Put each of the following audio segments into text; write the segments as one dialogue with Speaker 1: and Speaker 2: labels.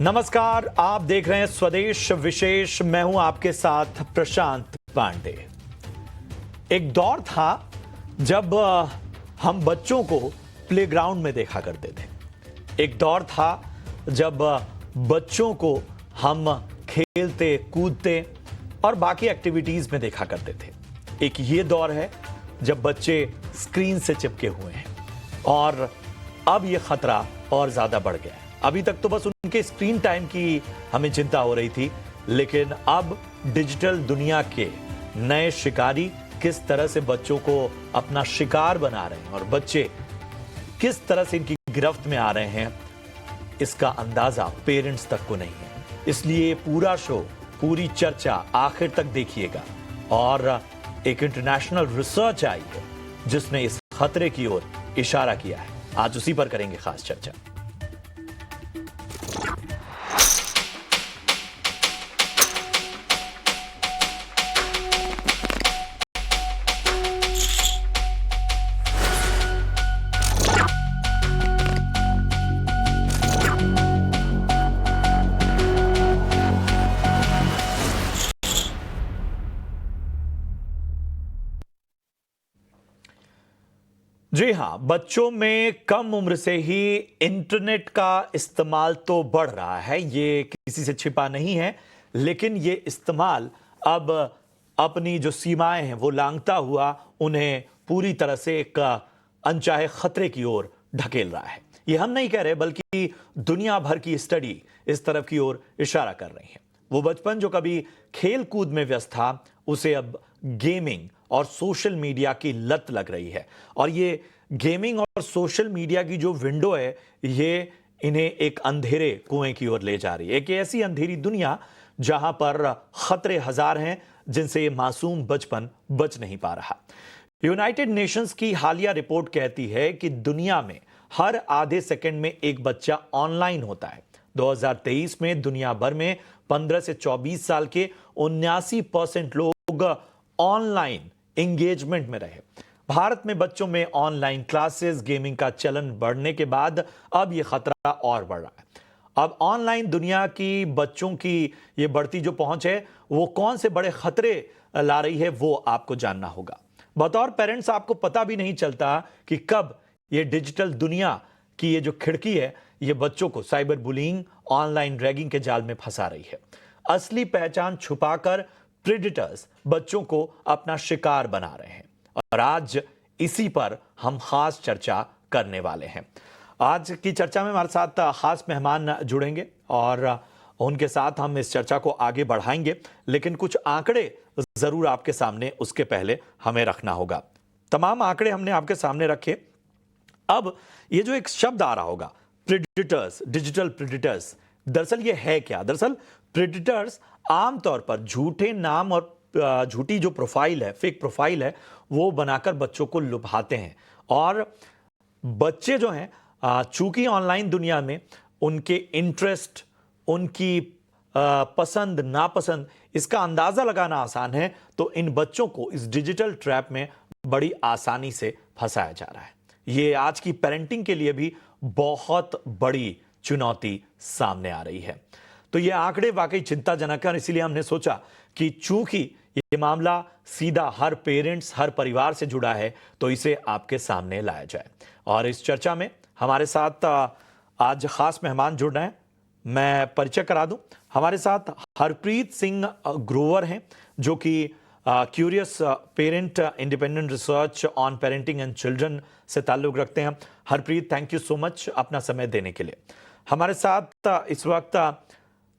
Speaker 1: नमस्कार, आप देख रहे हैं स्वदेश विशेष। मैं हूं आपके साथ प्रशांत पांडे। एक दौर था जब हम बच्चों को प्लेग्राउंड में देखा करते थे। एक दौर था जब बच्चों को हम खेलते कूदते और बाकी एक्टिविटीज में देखा करते थे। एक ये दौर है जब बच्चे स्क्रीन से चिपके हुए हैं और अब ये खतरा और ज्यादा बढ़ गया है। अभी तक तो बस उनके स्क्रीन टाइम की हमें चिंता हो रही थी, लेकिन अब डिजिटल दुनिया के नए शिकारी किस तरह से बच्चों को अपना शिकार बना रहे हैं और बच्चे किस तरह से इनकी गिरफ्त में आ रहे हैं, इसका अंदाजा पेरेंट्स तक को नहीं है। इसलिए पूरा शो, पूरी चर्चा आखिर तक देखिएगा। और एक इंटरनेशनल रिसर्च आई है जिसने इस खतरे की ओर इशारा किया है। आज उसी पर करेंगे खास चर्चा। जी हां, बच्चों में कम उम्र से ही इंटरनेट का इस्तेमाल तो बढ़ रहा है, ये किसी से छिपा नहीं है। लेकिन ये इस्तेमाल अब अपनी जो सीमाएं हैं वो लांघता हुआ उन्हें पूरी तरह से एक अनचाहे खतरे की ओर ढकेल रहा है। ये हम नहीं कह रहे, बल्कि दुनिया भर की स्टडी इस तरफ की ओर इशारा कर रही है। वो बचपन जो कभी खेल कूद में व्यस्त था, उसे अब गेमिंग और सोशल मीडिया की लत लग रही है। और ये गेमिंग और सोशल मीडिया की जो विंडो है, ये इन्हें एक अंधेरे कुएं की ओर ले जा रही है। एक ऐसी अंधेरी दुनिया जहां पर खतरे हजार हैं, जिनसे ये मासूम बचपन बच नहीं पा रहा। यूनाइटेड नेशंस की हालिया रिपोर्ट कहती है कि दुनिया में हर आधे सेकंड में एक बच्चा ऑनलाइन होता है। 2023 में दुनिया भर में 15 से 24 साल के 79% लोग ऑनलाइन एंगेजमेंट में रहे। भारत में बच्चों में ऑनलाइन क्लासेस, गेमिंग का चलन बढ़ने के बाद अब यह खतरा और बढ़ रहा है। अब ऑनलाइन दुनिया की बच्चों की ये बढ़ती जो पहुंच है, वो कौन से बड़े खतरे ला रही है, वो आपको जानना होगा। बतौर पेरेंट्स आपको पता भी नहीं चलता कि कब ये डिजिटल दुनिया की ये जो खिड़की है, ये बच्चों को साइबर बुलिंग, ऑनलाइन रैगिंग के जाल में फंसा रही है। असली पहचान छुपाकर प्रेडिटर्स बच्चों को अपना शिकार बना रहे हैं। और आज इसी पर हम खास चर्चा करने वाले हैं। आज की चर्चा में हमारे साथ खास मेहमान जुड़ेंगे और उनके साथ हम इस चर्चा को आगे बढ़ाएंगे। लेकिन कुछ आंकड़े जरूर आपके सामने उसके पहले हमें रखना होगा। तमाम आंकड़े हमने आपके सामने रखे। अब ये जो एक शब्द आ रहा होगा, प्रेडिटर्स, डिजिटल प्रेडिटर्स, दरअसल ये है क्या? दरअसल प्रेडिटर्स आमतौर पर झूठे नाम और झूठी जो प्रोफाइल है, फेक प्रोफाइल है, वो बनाकर बच्चों को लुभाते हैं। और बच्चे जो हैं, चूंकि ऑनलाइन दुनिया में उनके इंटरेस्ट, उनकी पसंद नापसंद, इसका अंदाजा लगाना आसान है, तो इन बच्चों को इस डिजिटल ट्रैप में बड़ी आसानी से फंसाया जा रहा है। ये आज की पेरेंटिंग के लिए भी बहुत बड़ी चुनौती सामने आ रही है। तो ये आंकड़े वाकई चिंताजनक है और इसीलिए हमने सोचा कि चूंकि ये मामला सीधा हर पेरेंट्स, हर परिवार से जुड़ा है, तो इसे आपके सामने लाया जाए। और इस चर्चा में हमारे साथ आज खास मेहमान जुड़ रहे हैं। मैं परिचय करा दूं, हमारे साथ हरप्रीत सिंह ग्रोवर हैं, जो कि curious parent independent research on parenting and children से ताल्लुक रखते हैं। Harpreet, thank you so much अपना समय देने के लिए। हमारे साथ इस वक्त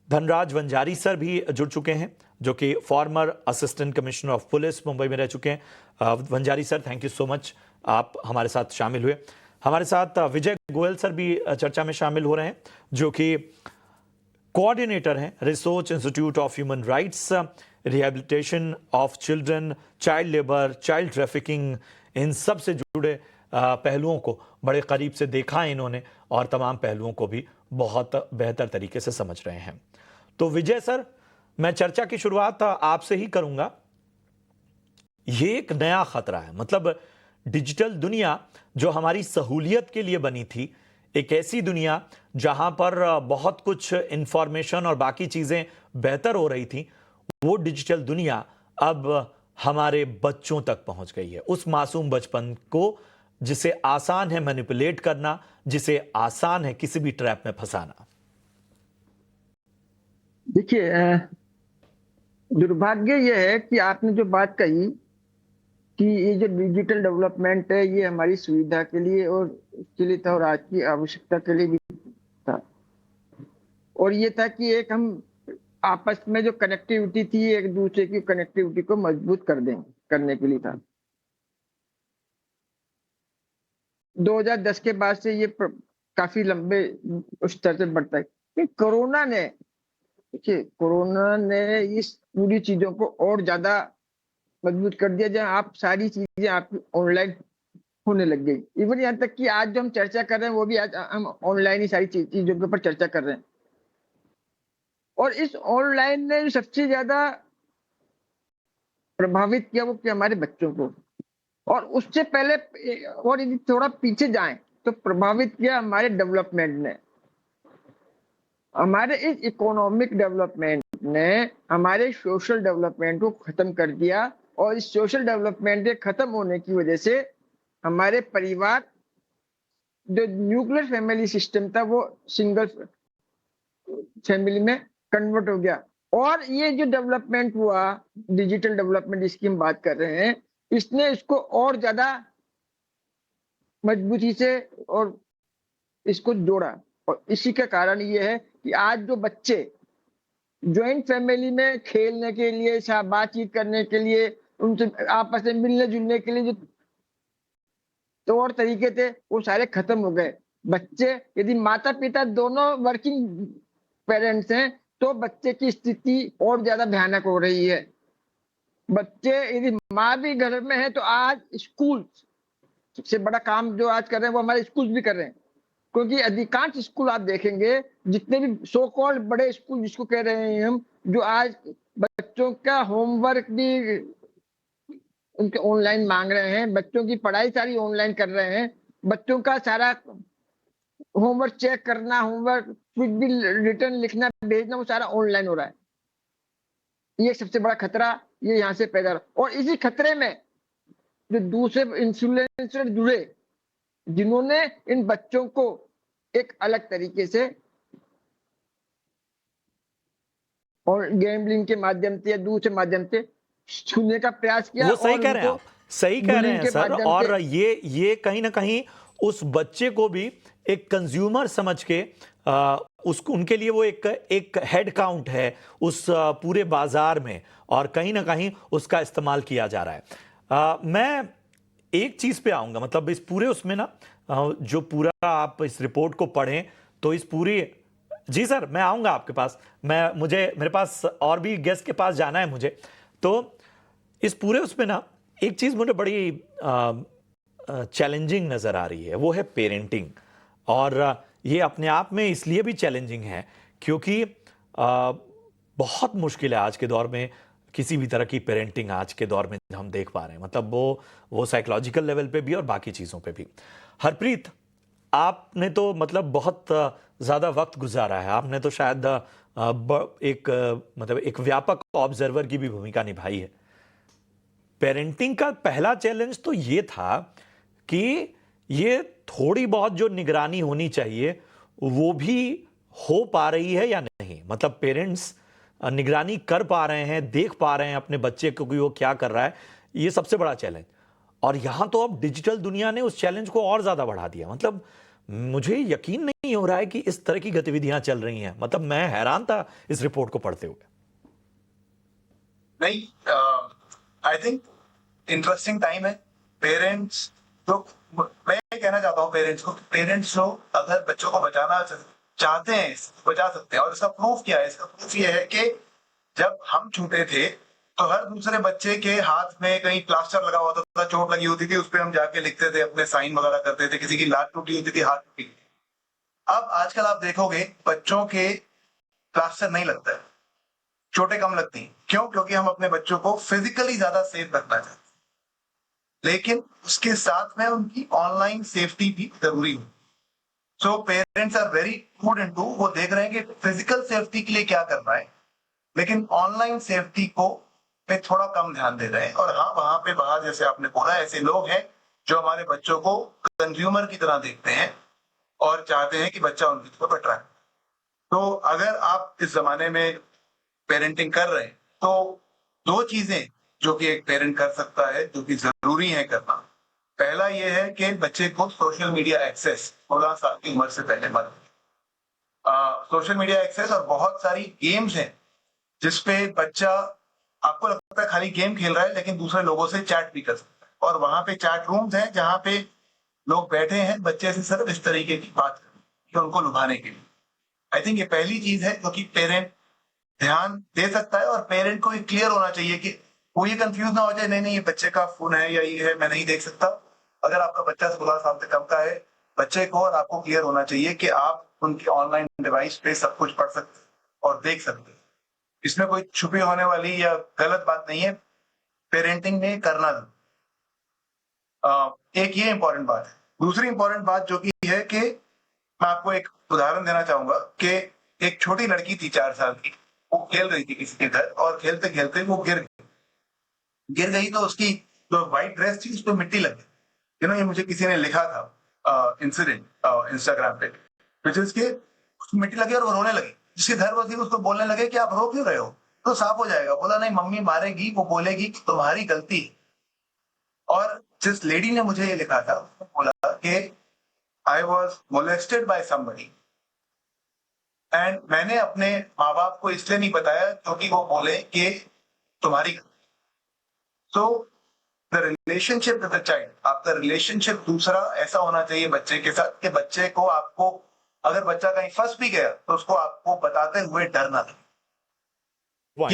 Speaker 1: धनराज वंजारी सर भी जुड़ चुके हैं, जो कि former assistant commissioner of police Mumbai में रह चुके हैं। Vanjari sir, thank you so much, आप हमारे साथ शामिल हुए। हमारे साथ विजय गोयल सर भी चर्चा में शामिल हो रहे हैं, जो कि कोऑर्डिनेटर हैं research institute of human rights, rehabilitation of children, child labour, child trafficking, इन सब से जुड़े पहलुओं को बड़े करीब से देखा है इन्होंने और तमाम पहलुओं को भी बहुत बेहतर तरीके से समझ रहे हैं। तो विजय सर, मैं चर्चा की शुरुआत आपसे ही करूंगा। ये एक नया खतरा है, मतलब डिजिटल दुनिया जो हमारी सहूलियत के लिए बनी थी, एक ऐसी दुनिया जहां पर बहुत कुछ इंफॉर्मेशन और बाकी चीजें बेहतर हो रही थी, वो डिजिटल दुनिया अब हमारे बच्चों तक पहुंच गई है। उस मासूम बचपन को जिसे आसान है मैनिपुलेट करना, जिसे आसान है किसी भी ट्रैप में फंसाना।
Speaker 2: देखिए, दुर्भाग्य यह है कि आपने जो बात कही कि ये जो डिजिटल डेवलपमेंट है ये हमारी सुविधा के लिए और उसके लिए था और आज की आवश्यकता के लिए भी था। और ये था कि एक हम आपस में जो कनेक्टिविटी थी एक दूसरे की कनेक्टिविटी को मजबूत कर दें करने के लिए था। 2010 के बाद से ये काफी लंबे स्तर से बढ़ता है कि कोरोना ने, देखिए कोरोना ने इस पूरी चीजों को और ज्यादा मजबूत कर दिया, जहां आप सारी चीजें आपकी ऑनलाइन होने लग गई। इवन यहाँ तक कि आज जो हम चर्चा कर रहे हैं वो भी आज हम ऑनलाइन ही सारी चीजों के ऊपर चर्चा कर रहे हैं। और इस ऑनलाइन ने सबसे ज्यादा प्रभावित किया वो कि हमारे बच्चों को, और उससे पहले और यदि थोड़ा पीछे जाएं तो प्रभावित किया हमारे डेवलपमेंट ने। हमारे इस इकोनॉमिक डेवलपमेंट ने हमारे सोशल डेवलपमेंट को खत्म कर दिया, और इस सोशल डेवलपमेंट के खत्म होने की वजह से हमारे परिवार, जो न्यूक्लियर फैमिली सिस्टम था वो सिंगल फैमिली में कन्वर्ट हो गया। और ये जो डेवलपमेंट हुआ, डिजिटल डेवलपमेंट जिसकी हम बात कर रहे हैं, इसने इसको और ज्यादा मजबूती से और इसको जोड़ा। और इसी का कारण ये है कि आज जो बच्चे ज्वाइंट फैमिली में खेलने के लिए, बातचीत करने के लिए, उनसे आपस में मिलने जुलने के लिए जो तौर तरीके थे वो सारे खत्म हो गए। बच्चे, यदि माता पिता दोनों वर्किंग पेरेंट्स हैं तो बच्चे की स्थिति और ज्यादा भयानक हो रही है। बच्चे, यदि माँ भी घर में है तो आज स्कूल सबसे बड़ा काम जो आज कर रहे हैं वो हमारे स्कूल भी कर रहे हैं। क्योंकि अधिकांश स्कूल आप देखेंगे, जितने भी सो कॉल्ड बड़े स्कूल जिसको कह रहे हैं हम, जो आज बच्चों का होमवर्क भी उनके ऑनलाइन मांग रहे हैं, बच्चों की पढ़ाई सारी ऑनलाइन कर रहे हैं, बच्चों का सारा होमवर्क चेक करना, होमवर्क कुछ भी रिटर्न लिखना भेजना वो सारा ऑनलाइन हो रहा है। ये सबसे बड़ा खतरा ये यहाँ से पैदा रहा। और इसी खतरे में जो दूसरे इन्फ्लुएंसर जुड़े, जिन्होंने इन बच्चों को एक अलग तरीके से और गैम्बलिंग के माध्यम से या दूसरे माध्यम से छूने का प्रयास किया।
Speaker 1: वो सही
Speaker 2: और
Speaker 1: कह रहे हैं,
Speaker 2: उनको
Speaker 1: आप सही कह रहे
Speaker 2: बुलिंग
Speaker 1: हैं
Speaker 2: के
Speaker 1: सर।
Speaker 2: माध्यम
Speaker 1: और
Speaker 2: से
Speaker 1: ये कहीं ना कहीं उस बच्चे को भी एक कंज्यूमर समझ के उसको, उनके लिए वो एक हेड काउंट है उस पूरे बाजार में, और कहीं ना कहीं उसका इस्तेमाल किया जा रहा है। मैं एक चीज पे आऊंगा, मतलब इस पूरे उसमें ना, जो पूरा आप इस रिपोर्ट को पढ़ें तो इस पूरी, जी सर मैं आऊंगा आपके पास, मेरे पास और भी गेस्ट के पास जाना है मुझे। तो इस पूरे उसमें ना एक चीज मुझे बड़ी चैलेंजिंग नजर आ रही है, वो है पेरेंटिंग। और ये अपने आप में इसलिए भी चैलेंजिंग है क्योंकि बहुत मुश्किल है आज के दौर में किसी भी तरह की पेरेंटिंग, आज के दौर में हम देख पा रहे हैं, मतलब वो साइकोलॉजिकल लेवल पे भी और बाकी चीजों पे भी। हरप्रीत, आपने तो मतलब बहुत ज्यादा वक्त गुजारा है, आपने तो शायद मतलब एक व्यापक ऑब्जर्वर की भी भूमिका निभाई है। पेरेंटिंग का पहला चैलेंज तो ये था कि ये थोड़ी बहुत जो निगरानी होनी चाहिए वो भी हो पा रही है या नहीं, मतलब पेरेंट्स निगरानी कर पा रहे हैं, देख पा रहे हैं अपने बच्चे को कि वो क्या कर रहा है, ये सबसे बड़ा चैलेंज। और यहां तो अब डिजिटल दुनिया ने उस चैलेंज को और ज्यादा बढ़ा दिया। मतलब मुझे यकीन नहीं हो रहा है कि इस तरह की गतिविधियां चल रही हैं, मतलब मैं हैरान था इस रिपोर्ट को पढ़ते हुए।
Speaker 3: नहीं, आई थिंक इंटरेस्टिंग टाइम है। पेरेंट्स तो, मैं ये कहना चाहता हूँ पेरेंट्स लोग अगर बच्चों को बचाना चाहते हैं बचा सकते हैं। और इसका प्रूफ क्या है? इसका प्रूफ ये है कि जब हम छोटे थे तो हर दूसरे बच्चे के हाथ में कहीं प्लास्टर लगा होता था, चोट लगी होती थी, उस पर हम जाके लिखते थे, अपने साइन वगैरह करते थे, किसी की लात टूटी होती थी, हाथ टूटी। अब आजकल आप देखोगे बच्चों के प्लास्टर नहीं लगता है, चोटें कम लगती हैं। क्यों? क्योंकि हम अपने बच्चों को फिजिकली ज्यादा सेफ रखना चाहते हैं, लेकिन उसके साथ में उनकी ऑनलाइन सेफ्टी भी जरूरी है। So parents are very good into, वो देख रहे हैं कि फिजिकल सेफ्टी के लिए क्या करना है, लेकिन ऑनलाइन सेफ्टी को पे थोड़ा कम ध्यान दे रहे हैं। और हाँ, वहां पे बाहर जैसे आपने बोला, ऐसे लोग हैं जो हमारे बच्चों को कंज्यूमर की तरह देखते हैं और चाहते हैं कि बच्चा उनकी तरफ अट्रैक्ट। तो अगर आप इस जमाने में पेरेंटिंग कर रहे हैं, तो दो चीजें जो कि एक पेरेंट कर सकता है, जो कि जरूरी है करना। पहला ये है कि बच्चे को सोशल मीडिया एक्सेस 16 साल की उम्र से पहले मत। सोशल मीडिया एक्सेस और बहुत सारी गेम्स हैं जिसपे बच्चा, आपको लगता है खाली गेम खेल रहा है, लेकिन दूसरे लोगों से चैट भी कर सकता है। और वहां पे चैट रूम्स हैं जहां पे लोग बैठे हैं बच्चे से सिर्फ इस तरीके की बात करने, कि उनको लुभाने के लिए। आई थिंक ये पहली चीज है जो कि पेरेंट ध्यान दे सकता है, और पेरेंट को ये क्लियर होना चाहिए कि वो ये कंफ्यूज ना हो जाए, नहीं नहीं ये बच्चे का फोन है या ये है, मैं नहीं देख सकता। अगर आपका बच्चा 16 साल से कम का है, बच्चे को और आपको क्लियर होना चाहिए कि आप उनके ऑनलाइन डिवाइस पे सब कुछ पढ़ सकते और देख सकते। इसमें कोई छुपी होने वाली या गलत बात नहीं है, पेरेंटिंग में करना। एक ये इंपॉर्टेंट बात है। दूसरी इंपॉर्टेंट बात जो कि है कि मैं आपको एक उदाहरण देना चाहूंगा कि एक छोटी लड़की थी 4 साल की, वो खेल रही थी किसी के घर, और खेलते खेलते वो गिर गई। तो उसकी जो व्हाइट ड्रेस थी उस पर मिट्टी लग गई। ये मुझे किसी ने लिखा था इंसिडेंट इंस्टाग्राम पे, के उसको मिट्टी लगी और वो रोने लगी। जिसके घर वो थी उसको बोलने लगे कि आप रो क्यों रहे हो, तो साफ हो जाएगा। बोला नहीं, मम्मी मारेगी, वो बोलेगी कि तुम्हारी गलती है। और जिस लेडी ने मुझे ये लिखा था उसने बोला कि I was molested by somebody, and मैंने अपने माँ बाप को इसलिए नहीं बताया क्योंकि वो बोले कि तुम्हारी। So the relationship with the child, आपका रिलेशनशिप दूसरा ऐसा होना चाहिए बच्चे के साथ कि बच्चे को, आपको, अगर बच्चा कहीं फंस भी गया तो उसको आपको बताते हुए डरना लगे।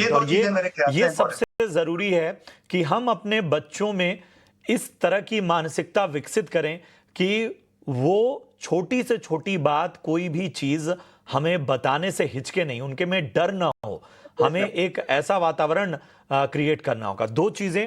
Speaker 3: ये
Speaker 1: पॉइंट।
Speaker 3: दो
Speaker 1: और
Speaker 3: चीजें मेरे ख्याल से
Speaker 1: ये
Speaker 3: इंपॉर्टेंट।
Speaker 1: सबसे जरूरी है कि हम अपने बच्चों में इस तरह की मानसिकता विकसित करें कि वो छोटी से छोटी बात, कोई भी चीज हमें बताने से हिचके नहीं, उनके में डर ना हो। हमें एक ऐसा वातावरण क्रिएट करना होगा। दो चीजें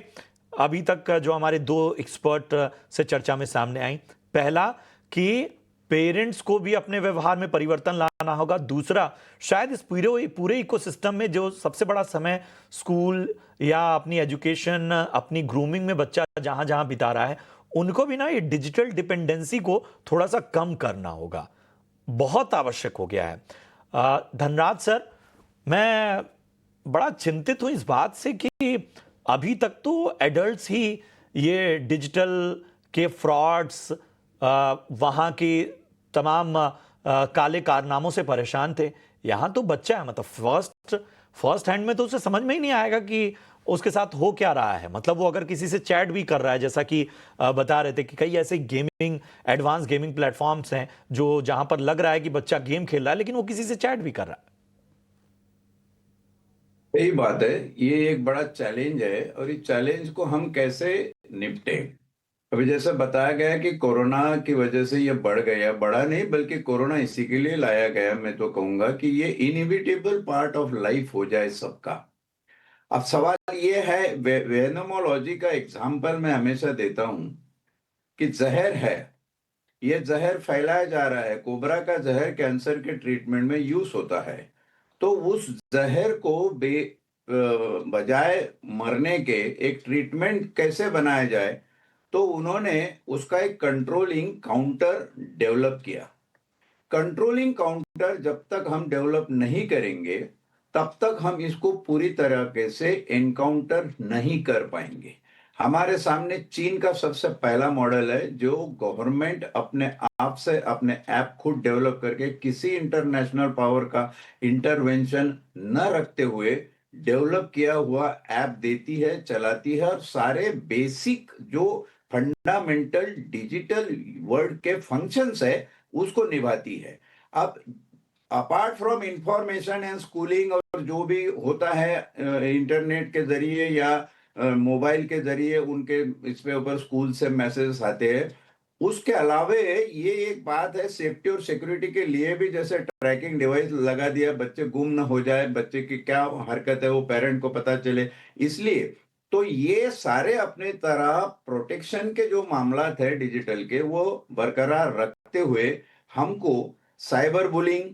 Speaker 1: अभी तक जो हमारे दो एक्सपर्ट से चर्चा में सामने आई, पहला कि पेरेंट्स को भी अपने व्यवहार में परिवर्तन लाना होगा। दूसरा, शायद इस पूरे पूरे इकोसिस्टम में जो सबसे बड़ा समय स्कूल या अपनी एजुकेशन, अपनी ग्रूमिंग में बच्चा जहां जहां बिता रहा है, उनको भी ना ये डिजिटल डिपेंडेंसी को थोड़ा सा कम करना होगा, बहुत आवश्यक हो गया है। धनराज सर, मैं बड़ा चिंतित हूं इस बात से कि अभी तक तो एडल्ट्स ही ये डिजिटल के फ्रॉड्स, वहां की तमाम काले कारनामों से परेशान थे। यहां तो बच्चा है, मतलब फर्स्ट हैंड में तो उसे समझ में ही नहीं आएगा कि उसके साथ हो क्या रहा है। मतलब वो अगर किसी से चैट भी कर रहा है, जैसा कि बता रहे थे कि कई ऐसे गेमिंग, एडवांस गेमिंग प्लेटफॉर्म्स हैं जो जहां पर लग रहा है कि बच्चा गेम खेल रहा है, लेकिन वो किसी से चैट भी कर रहा है।
Speaker 4: यही बात है, ये एक बड़ा चैलेंज है और इस चैलेंज को हम कैसे निपटे। अभी जैसे बताया गया कि कोरोना की वजह से ये बढ़ गया, बढ़ा नहीं बल्कि कोरोना इसी के लिए लाया गया। मैं तो कहूंगा कि ये इनएविटेबल पार्ट ऑफ लाइफ हो जाए सबका। अब सवाल ये है, वेनोमोलॉजी का एग्जाम्पल मैं हमेशा देता हूं कि जहर है, ये जहर फैलाया जा रहा है। कोबरा का जहर कैंसर के ट्रीटमेंट में यूज होता है। तो उस जहर को बजाय मरने के एक ट्रीटमेंट कैसे बनाया जाए, तो उन्होंने उसका एक कंट्रोलिंग काउंटर डेवलप किया। कंट्रोलिंग काउंटर जब तक हम डेवलप नहीं करेंगे तब तक हम इसको पूरी तरीके से एनकाउंटर नहीं कर पाएंगे। हमारे सामने चीन का सबसे पहला मॉडल है जो गवर्नमेंट अपने आप से अपने ऐप खुद डेवलप करके किसी इंटरनेशनल पावर का इंटरवेंशन न रखते हुए डेवलप किया हुआ ऐप देती है, चलाती है और सारे बेसिक जो फंडामेंटल डिजिटल वर्ल्ड के फंक्शंस है उसको निभाती है। अब apart from information and schooling और जो भी होता है इंटरनेट के जरिए या मोबाइल के जरिए उनके इस पे ऊपर स्कूल से मैसेज आते हैं, उसके अलावे ये एक बात है सेफ्टी और सिक्योरिटी के लिए भी, जैसे ट्रैकिंग डिवाइस लगा दिया, बच्चे गुम न हो जाए, बच्चे की क्या हरकत है वो पेरेंट को पता चले, इसलिए तो ये सारे अपने तरह प्रोटेक्शन के जो मामला थे डिजिटल के वो बरकरार रखते हुए हमको cyber bullying,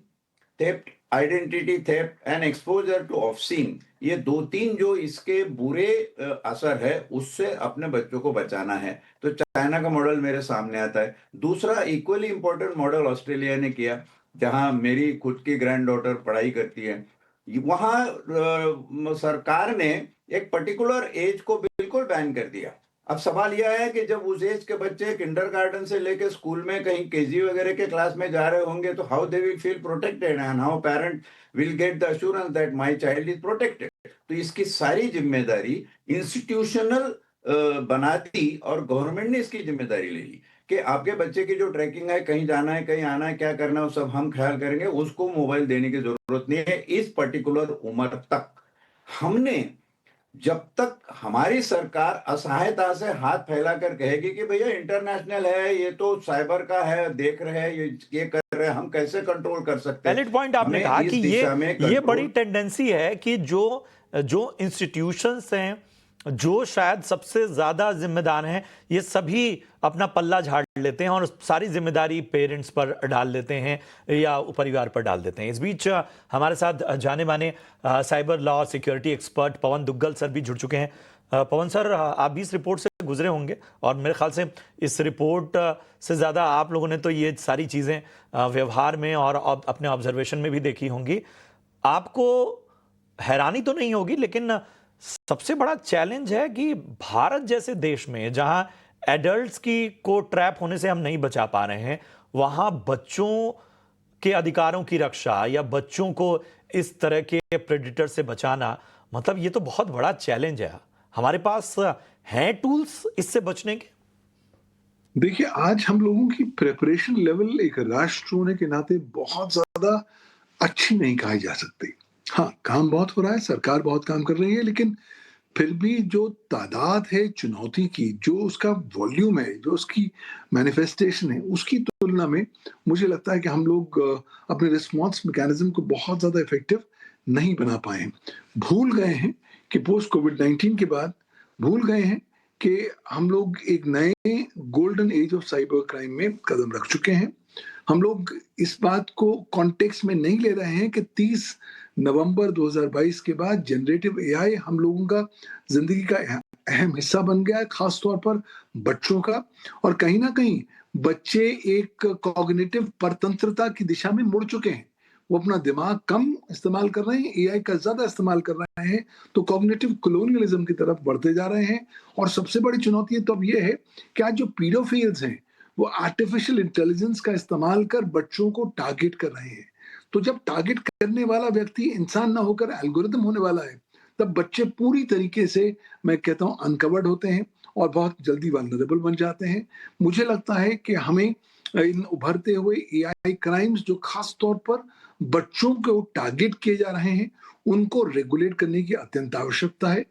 Speaker 4: theft, identity theft and exposure to obscene, ये 2-3 जो इसके बुरे असर है, उससे अपने बच्चों को बचाना है। तो चाइना का मॉडल मेरे सामने आता है। दूसरा इक्वली इम्पोर्टेंट मॉडल ऑस्ट्रेलिया ने किया, जहाँ मेरी खुद की ग्रैंड डॉटर पढ़ाई करती है। वहाँ सरकार ने एक पर्टिकुलर एज को बिल्कुल बैन कर दिया। अब सवाल यह है कि जब उस एज के बच्चे किंडरगार्टन से लेके स्कूल में कहीं केजी वगैरह के क्लास में जा रहे होंगे, तो how they will feel protected and how parent will get the assurance that my child is protected. तो इसकी सारी जिम्मेदारी इंस्टीट्यूशनल बना दी और गवर्नमेंट ने इसकी जिम्मेदारी ले ली कि आपके बच्चे की जो ट्रैकिंग है, कहीं जाना है, कहीं आना है, क्या करना है, वो सब हम ख्याल करेंगे, उसको मोबाइल देने की जरूरत नहीं है इस पर्टिकुलर उम्र तक। हमने जब तक हमारी सरकार असहायता से हाथ फैलाकर कहेगी कि भैया इंटरनेशनल है, ये तो साइबर का है, देख रहे हैं, ये कर रहे हैं, हम कैसे कंट्रोल कर सकते हैं।
Speaker 1: वैलिड पॉइंट आपने
Speaker 4: हमें
Speaker 1: कहा
Speaker 4: इस
Speaker 1: कि
Speaker 4: दिशा में
Speaker 1: ये
Speaker 4: कंट्रोल
Speaker 1: बड़ी टेंडेंसी है कि जो इंस्टीट्यूशंस हैं, जो शायद सबसे ज्यादा जिम्मेदार हैं, ये सभी अपना पल्ला झाड़ लेते हैं और सारी जिम्मेदारी पेरेंट्स पर डाल देते हैं या परिवार पर डाल देते हैं। इस बीच हमारे साथ जाने माने साइबर लॉ सिक्योरिटी एक्सपर्ट पवन दुग्गल सर भी जुड़ चुके हैं। पवन सर, आप भी इस रिपोर्ट से गुजरे होंगे और मेरे ख्याल से इस रिपोर्ट से ज़्यादा आप लोगों ने तो ये सारी चीज़ें व्यवहार में और अपने ऑब्जर्वेशन में भी देखी होंगी। आपको हैरानी तो नहीं होगी, लेकिन सबसे बड़ा चैलेंज है कि भारत जैसे देश में जहां एडल्ट्स की को ट्रैप होने से हम नहीं बचा पा रहे हैं, वहां बच्चों के अधिकारों की रक्षा या बच्चों को इस तरह के प्रेडिटर से बचाना, मतलब ये तो बहुत बड़ा चैलेंज है। हमारे पास हैं टूल्स इससे बचने के?
Speaker 5: देखिए, आज हम लोगों की प्रिपरेशन लेवल एक राष्ट्र होने के नाते बहुत ज्यादा अच्छी नहीं कही जा सकती। हाँ, काम बहुत हो रहा है, सरकार बहुत काम कर रही है, लेकिन फिर भी जो तादाद है चुनौती की, जो उसका वॉल्यूम है, जो उसकी मैनिफेस्टेशन है, उसकी तुलना में मुझे लगता है कि हम लोग अपने रिस्पॉन्स मैकेनिज्म को बहुत ज़्यादा इफेक्टिव नहीं बना पाए हैं। भूल गए हैं कि पोस्ट कोविड-19 के बाद भूल गए हैं कि हम लोग एक नए golden age of cyber crime में कदम रख चुके हैं। हम लोग इस बात को कॉन्टेक्स्ट में नहीं ले रहे हैं कि 30 नवंबर 2022 के बाद जनरेटिव एआई हम लोगों का जिंदगी का अहम हिस्सा बन गया है, खास तौर पर बच्चों का। और कहीं ना कहीं बच्चे एक कॉग्निटिव परतंत्रता की दिशा में मुड़ चुके हैं। वो अपना दिमाग कम इस्तेमाल कर रहे हैं, एआई का ज्यादा इस्तेमाल कर रहे हैं, तो कॉग्निटिव कॉलोनियलिज्म की तरफ बढ़ते जा रहे हैं। और सबसे बड़ी चुनौती तो अब ये है कि आज जो पीडोफिल्स हैं, वो आर्टिफिशियल इंटेलिजेंस का इस्तेमाल कर बच्चों को टारगेट कर रहे हैं। तो जब टारगेट करने वाला व्यक्ति इंसान ना होकर एल्गोरिदम होने वाला है, तब बच्चे पूरी तरीके से, मैं कहता हूं, अनकवर्ड होते हैं और बहुत जल्दी वल्नरेबल बन जाते हैं। मुझे लगता है कि हमें इन उभरते हुए एआई क्राइम्स जो खास तौर पर बच्चों को टारगेट किए जा रहे हैं, उनको रेगुलेट करने की अत्यंत आवश्यकता है।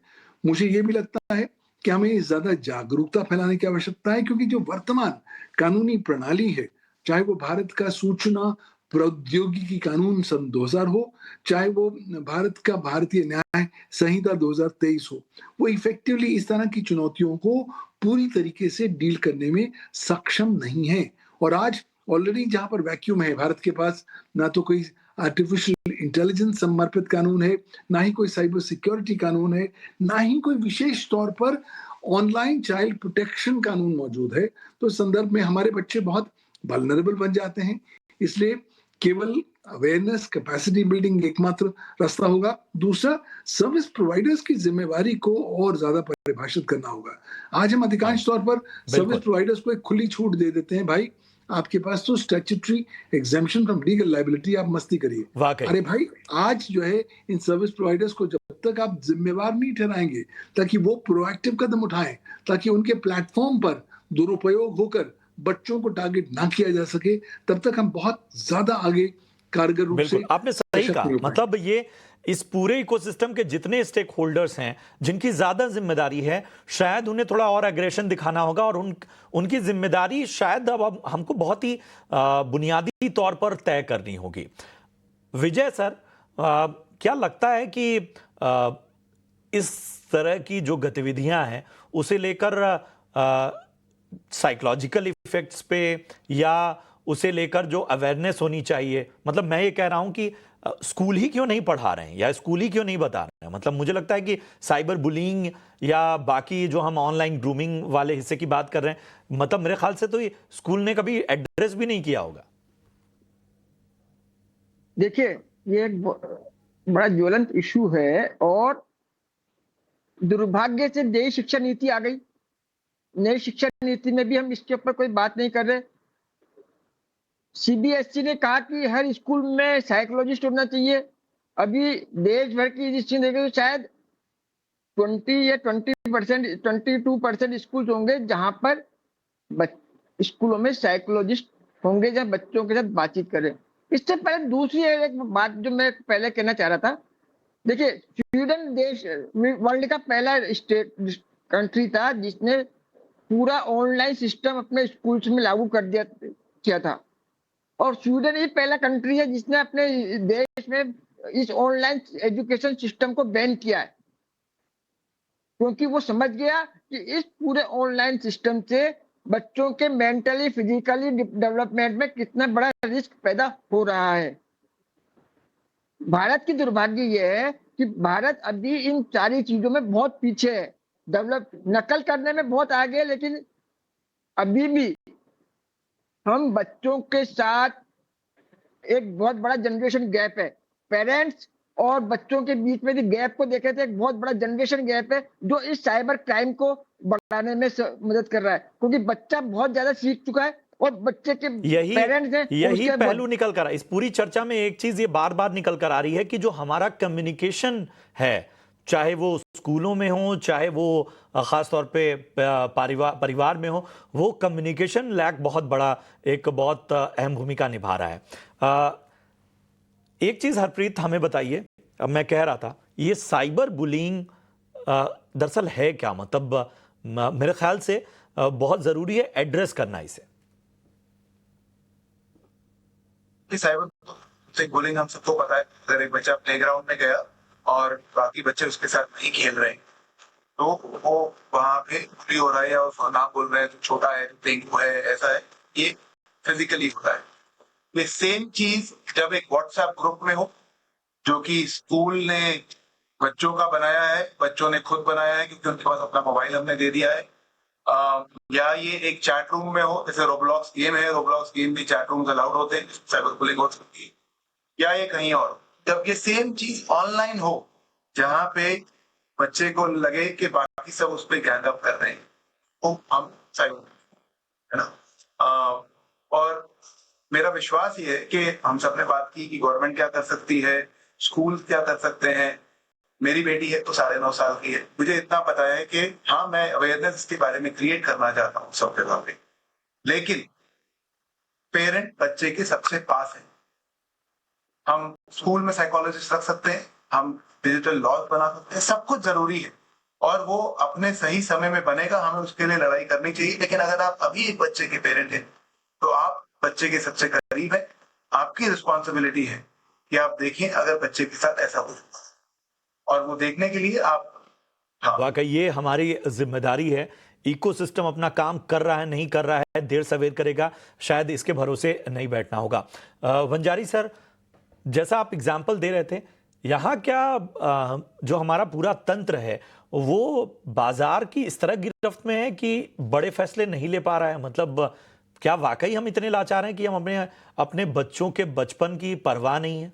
Speaker 5: मुझे ये भी लगता है कि हमें ज्यादा जागरूकता फैलाने की आवश्यकता है, क्योंकि जो वर्तमान कानूनी प्रणाली है, चाहे वो भारत का सूचना प्रौद्योगिकी कानून सन 2000 हो, चाहे वो भारत का भारतीय न्याय संहिता 2023 हो, वो इफेक्टिवली इस तरह की चुनौतियों को पूरी तरीके से डील करने में सक्षम नहीं है। और आज ऑलरेडी जहां पर वैक्यूम है, भारत के पास ना तो कोई आर्टिफिशियल इंटेलिजेंस समर्पित कानून है, ना ही कोई साइबर सिक्योरिटी कानून है, ना ही कोई विशेष तौर पर ऑनलाइन चाइल्ड प्रोटेक्शन कानून मौजूद है। तो इस संदर्भ में हमारे बच्चे बहुत वल्नरेबल बन जाते हैं। इसलिए केवल अवेयरनेस, कैपेसिटी बिल्डिंग एकमात्र रास्ता होगा। दूसरा, सर्विस प्रोवाइडर्स की जिम्मेवारी को और ज्यादा परिभाषित करना होगा। आज हम अधिकांश तौर पर सर्विस प्रोवाइडर्स को एक खुली छूट दे देते हैं, भाई आपके पास तो statutory exemption from legal liability, आप मस्ती करिए। अरे भाई, आज जो है इन सर्विस प्रोवाइडर्स को जब तक आप जिम्मेवार नहीं ठहराएंगे ताकि वो प्रोएक्टिव कदम उठाएं, ताकि उनके प्लेटफॉर्म पर दुरुपयोग होकर बच्चों को टारगेट ना किया जा सके, तब तक हम बहुत ज्यादा आगे कारगर रूप से।
Speaker 1: आपने सही कहा, मतलब ये इस पूरे इकोसिस्टम के जितने स्टेक होल्डर्स हैं, जिनकी ज्यादा जिम्मेदारी है, शायद उन्हें थोड़ा और एग्रेशन दिखाना होगा और उनकी जिम्मेदारी शायद अब हमको बहुत ही बुनियादी तौर पर तय करनी होगी। विजय सर, क्या लगता है कि इस तरह की जो गतिविधियां हैं उसे लेकर साइकोलॉजिकल इफेक्ट्स पे या उसे लेकर जो अवेयरनेस होनी चाहिए, मतलब मैं ये कह रहा हूं कि स्कूल ही क्यों नहीं पढ़ा रहे हैं या स्कूल ही क्यों नहीं बता रहे हैं? मतलब मुझे लगता है कि साइबर बुलिंग या बाकी जो हम ऑनलाइन ग्रूमिंग वाले हिस्से की बात कर रहे हैं, मतलब मेरे ख्याल से तो ये स्कूल ने कभी एड्रेस भी नहीं किया होगा।
Speaker 2: देखिए, ये एक बड़ा ज्वलंत इशू है और दुर्भाग्य से नई शिक्षा नीति आ गई। नई शिक्षा नीति में भी हम इसके ऊपर कोई बात नहीं कर रहे। सीबीएसई ने कहा कि हर स्कूल में साइकोलॉजिस्ट होना चाहिए। अभी देश भर की हिस्ट्री देखें तो शायद 20 या 20%, 22% स्कूल होंगे जहां पर स्कूलों में साइकोलॉजिस्ट होंगे, जहां बच्चों के साथ बातचीत करें। इससे पहले दूसरी एक बात जो मैं पहले कहना चाह रहा था, देखिए, स्वीडन देश वर्ल्ड का पहला स्टेट कंट्री था जिसने पूरा ऑनलाइन सिस्टम अपने स्कूल्स में लागू कर दिया किया था। और स्वीडन ही पहला कंट्री है जिसने अपने देश में इस ऑनलाइन एजुकेशन सिस्टम को बैन किया है, क्योंकि वो समझ गया कि इस पूरे ऑनलाइन सिस्टम से बच्चों के मेंटली फिजिकली डेवलपमेंट में कितना बड़ा रिस्क पैदा हो रहा है। भारत की दुर्भाग्य यह है कि भारत अभी इन सारी चीजों में बहुत पीछे है। नकल करने में बहुत आगे है, लेकिन अभी भी हम बच्चों के साथ एक बहुत बड़ा जनरेशन गैप है। पेरेंट्स और बच्चों के बीच में गैप को देखे तो एक बहुत बड़ा जनरेशन गैप है जो इस साइबर क्राइम को बढ़ाने में मदद कर रहा है, क्योंकि बच्चा बहुत ज्यादा सीख चुका है और बच्चे के पेरेंट्स हैं
Speaker 1: यही पहलू निकल कर इस पूरी चर्चा में एक चीज ये बार बार निकल कर आ रही है कि जो हमारा कम्युनिकेशन है, चाहे वो स्कूलों में हो, चाहे वो खासतौर पे परिवार में हो, वो कम्युनिकेशन लैक बहुत बड़ा एक बहुत अहम भूमिका निभा रहा है। एक चीज हरप्रीत हमें बताइए, अब मैं कह रहा था ये साइबर बुलिंग दरअसल है क्या? मतलब मेरे ख्याल से बहुत जरूरी है एड्रेस करना इसे।
Speaker 3: साइबर बुलिंग हम सबको पता है। अगर एक बच्चा प्लेग्राउंड में गया और बाकी बच्चे उसके साथ नहीं खेल रहे तो वो वहां पे बुली हो रहा है या उसका नाम बोल रहे हैं, तो छोटा है, तो डेंगू है, ऐसा है, ये फिजिकली होता है। ये सेम चीज जब एक व्हाट्सएप ग्रुप में हो जो कि स्कूल ने बच्चों का बनाया है, बच्चों ने खुद बनाया है क्योंकि उनके पास अपना मोबाइल हमने दे दिया है, या ये एक चैट रूम में हो, जैसे रोब्लॉक्स गेम है, रोब्लॉक्स गेम भी चैट रूम अलाउड होते हैं, साइबर बुलिंग हो सकती है, या ये कहीं और। जब ये सेम चीज ऑनलाइन हो जहां पे बच्चे को लगे कि बाकी सब उस पर गैंग अप कर रहे हैं, तो हम साइबर, है ना। और मेरा विश्वास ये है कि हम सबने बात की कि गवर्नमेंट क्या कर सकती है, स्कूल क्या कर सकते हैं। मेरी बेटी है तो 9.5 साल की है, मुझे इतना पता है कि हाँ, मैं अवेयरनेस इसके बारे में क्रिएट करना चाहता हूँ सब जगह पे, लेकिन पेरेंट बच्चे के सबसे पास है। हम स्कूल में साइकोलॉजिस्ट रख सकते हैं, हम डिजिटल लॉज बना सकते हैं, सब कुछ जरूरी है और वो अपने सही समय में बनेगा, हमें उसके लिए लड़ाई करनी चाहिए। लेकिन अगर आप अभी एक बच्चे के पेरेंट हैं तो आप बच्चे के सबसे करीब है, आपकी रिस्पॉन्सिबिलिटी है कि आप देखें अगर बच्चे के साथ ऐसा हो, और वो देखने के लिए आप
Speaker 1: वाकई ये हमारी जिम्मेदारी है। इकोसिस्टम अपना काम कर रहा है, नहीं कर रहा है, देर सवेर करेगा, शायद इसके भरोसे नहीं बैठना होगा। वंजारी सर, जैसा आप एग्जाम्पल दे रहे थे, यहाँ क्या जो हमारा पूरा तंत्र है वो बाजार की इस तरह गिरफ्त में है कि बड़े फैसले नहीं ले पा रहा है? मतलब क्या वाकई हम इतने लाचार हैं कि हम अपने बच्चों के बचपन की परवाह नहीं है?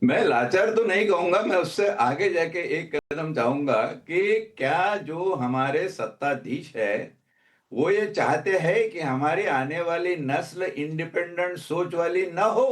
Speaker 4: मैं लाचार तो नहीं कहूंगा, मैं उससे आगे जाके एक कदम चाहूंगा कि क्या जो हमारे सत्ताधीश है वो ये चाहते हैं कि हमारी आने वाली नस्ल इंडिपेंडेंट सोच वाली न हो,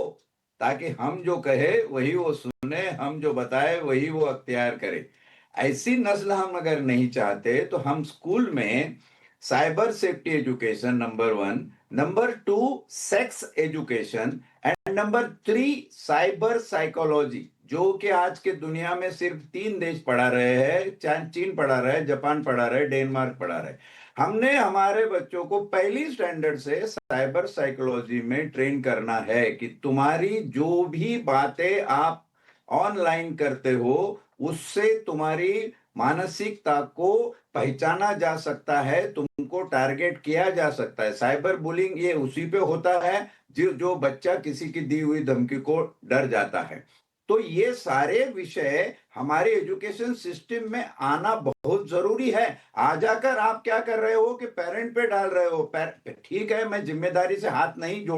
Speaker 4: ताकि हम जो कहे वही वो सुने, हम जो बताए वही वो अख्तियार करे। ऐसी नस्ल हम अगर नहीं चाहते तो हम स्कूल में cyber safety education number 1, number 2 sex education and number 3 cyber psychology, जो कि आज के दुनिया में सिर्फ 3 देश पढ़ा रहे हैं, चीन पढ़ा रहा है, जापान पढ़ा रहा है, डेनमार्क पढ़ा रहा है। हमने हमारे बच्चों को पहली स्टैंडर्ड से साइबर साइकोलॉजी में ट्रेन करना है कि तुम्हारी जो भी बातें आप ऑनलाइन करते हो उससे तुम्हारी मानसिकता को पहचाना जा सकता है, तुमको उनको टारगेट किया जा सकता है। साइबर बुलिंग ये उसी पे होता है जो बच्चा किसी की दी हुई धमकी को डर जाता है। तो ये सारे विषय हमारे एजुकेशन सिस्टम में आना बहुत जरूरी है। आ जाकर आप क्या कर रहे हो कि पेरेंट पे डाल रहे हो। ठीक है, मैं जिम्मेदारी से हाथ नहीं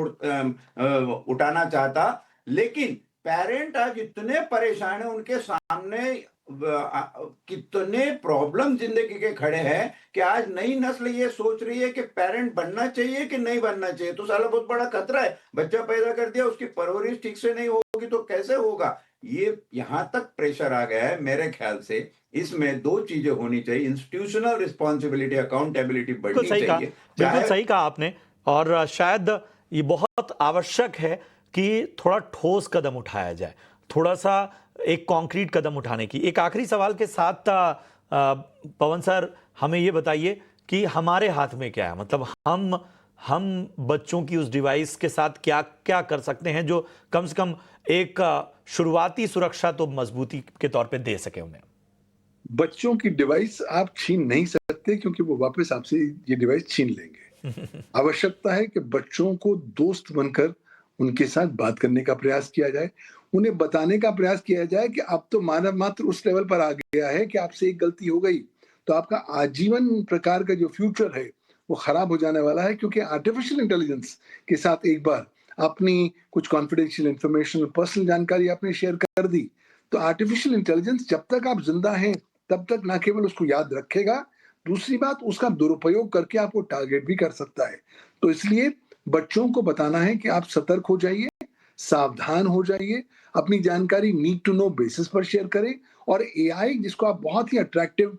Speaker 4: उठाना चाहता, लेकिन पेरेंट आज इतने परेशान है, उनके सामने कितने प्रॉब्लम जिंदगी के खड़े हैं कि आज नई नस्ल ये सोच रही है कि पेरेंट बनना चाहिए कि नहीं बनना चाहिए। तो साला बहुत बड़ा खतरा है। बच्चा पैदा कर दिया, उसकी परवरिश ठीक से नहीं होगी तो कैसे होगा। ये यहां तक प्रेशर आ गया है। मेरे ख्याल से इसमें दो चीजें होनी चाहिए, इंस्टीट्यूशनल रिस्पॉन्सिबिलिटी, अकाउंटेबिलिटी
Speaker 1: बिल्कुल
Speaker 4: बढ़नी
Speaker 1: सही कहा,
Speaker 4: चाहिए।
Speaker 1: बिल्कुल सही कहा आपने। और शायद ये बहुत आवश्यक है कि थोड़ा ठोस कदम उठाया जाए, थोड़ा सा एक कॉन्क्रीट कदम उठाने की। एक आखिरी सवाल के साथ पवन सर, हमें ये बताइए कि हमारे हाथ में क्या है, मतलब हम बच्चों की उस डिवाइस के साथ क्या क्या कर सकते हैं जो कम से कम एक शुरुआती सुरक्षा तो मजबूती के तौर पे दे सके उन्हें।
Speaker 5: बच्चों की डिवाइस आप छीन नहीं सकते, क्योंकि वो वापस आपसे ये डिवाइस छीन लेंगे। आवश्यकता है कि बच्चों को दोस्त बनकर उनके साथ बात करने का प्रयास किया जाए, उन्हें बताने का प्रयास किया जाए कि अब तो मानव मात्र उस लेवल पर आ गया है कि आपसे एक गलती हो गई तो आपका आजीवन प्रकार का जो फ्यूचर है वो खराब हो जाने वाला है। क्योंकि आर्टिफिशियल इंटेलिजेंस के साथ एक बार अपनी कुछ कॉन्फिडेंशियल इंफॉर्मेशन, पर्सनल जानकारी आपने शेयर कर दी, तो आर्टिफिशियल इंटेलिजेंस जब तक आप जिंदा हैं तब तक ना केवल उसको याद रखेगा, दूसरी बात उसका दुरुपयोग करके आपको टारगेट भी कर सकता है। तो इसलिए बच्चों को बताना है कि आप सतर्क हो जाइए, सावधान हो जाइए, अपनी जानकारी नीड टू नो बेसिस पर शेयर करें। और एआई, जिसको आप बहुत ही अट्रैक्टिव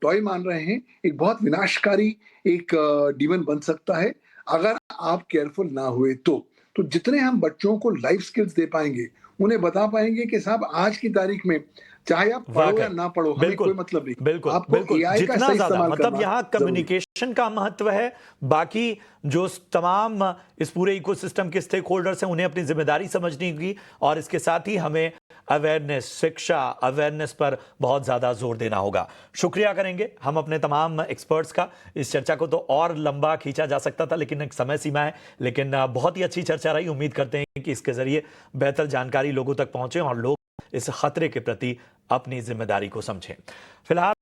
Speaker 5: टॉय मान रहे हैं, एक बहुत विनाशकारी एक डीमन बन सकता है अगर आप केयरफुल ना हुए तो जितने हम बच्चों को लाइफ स्किल्स दे पाएंगे, उन्हें बता पाएंगे कि साहब आज की तारीख में चाहे आप पढ़ो या
Speaker 1: वाकई,
Speaker 5: ना पढ़ो, हमें
Speaker 1: बिल्कुल
Speaker 5: कोई मतलब नहीं,
Speaker 1: बिल्कुल
Speaker 5: आपको
Speaker 1: बिल्कुल,
Speaker 5: एआई का
Speaker 1: जितना
Speaker 5: सही
Speaker 1: ज्यादा
Speaker 5: इस्तेमाल
Speaker 1: मतलब
Speaker 5: करना
Speaker 1: यहाँ
Speaker 5: जरूरी है।
Speaker 1: कम्युनिकेशन का महत्व है, बाकी जो तमाम इस पूरे इकोसिस्टम के स्टेक होल्डर्स हैं उन्हें अपनी जिम्मेदारी समझनी होगी, और इसके साथ ही हमें अवेयरनेस, शिक्षा, अवेयरनेस पर बहुत ज्यादा जोर देना होगा। शुक्रिया करेंगे हम अपने तमाम एक्सपर्ट्स का। इस चर्चा को तो और लंबा खींचा जा सकता था, लेकिन एक समय सीमा है। लेकिन बहुत ही अच्छी चर्चा रही। उम्मीद करते हैं कि इसके जरिए बेहतर जानकारी लोगों तक पहुंचे और लोग इस खतरे के प्रति अपनी जिम्मेदारी को समझें। फिलहाल